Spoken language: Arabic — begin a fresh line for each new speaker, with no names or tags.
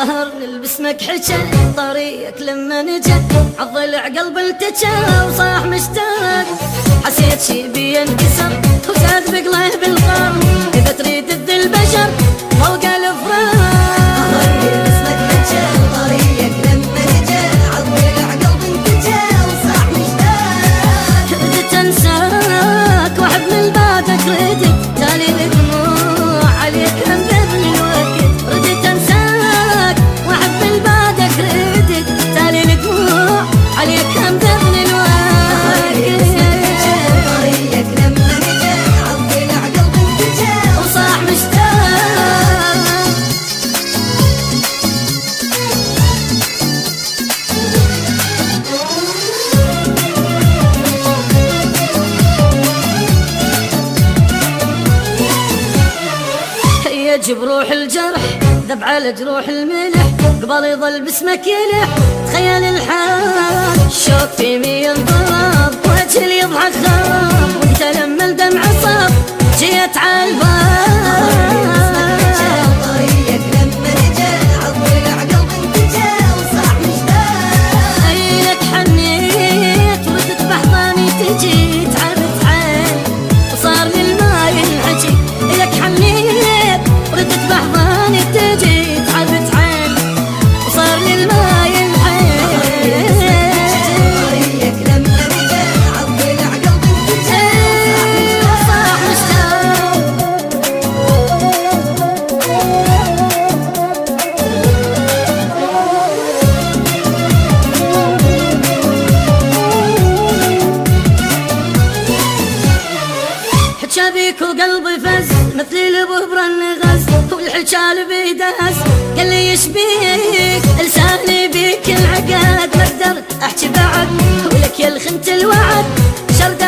ظهر للبسمك حجى طريقك لما نجى عضلع قلب التجى وصاح مشتاق حسيت شي بينكسر وزاد بقلب القرن إذا تريد تذي البشر فوق الفراق ردت تالي الدموع عليك انذرني الوقت ردت انساك واحب البعدك ردت تالي الدموع عليك انذرني الوقت طريقك لما نجا عضلع قلبي انتجا وصاح مشتاق جبروح الجرح ذب على جروح الملح قبل يظل باسمك يلح تخيل الحال الشوق في مين ضرب وجهي يضحك خرب وانت لما الدمع صاب جيت على الباب طريقك لما نجا عضلع قلبي انتجا وصاح مشتاق لك حنيت وردت بحضاني تجي تعبت عين وصار للماي الحجي لك حنيت ردت بحضاني تجي تعبت عين وصار للماي الحين طريقك لما نجا عضلع قلبي انتجا وصاح مشتاق حجى بيك وقلبي فز مثل الببر الغز والحجال بيداس قال لي يشبيك لساني بيك العقد ما قدرت احكي بعد ولك يا الخنت الوعد شرد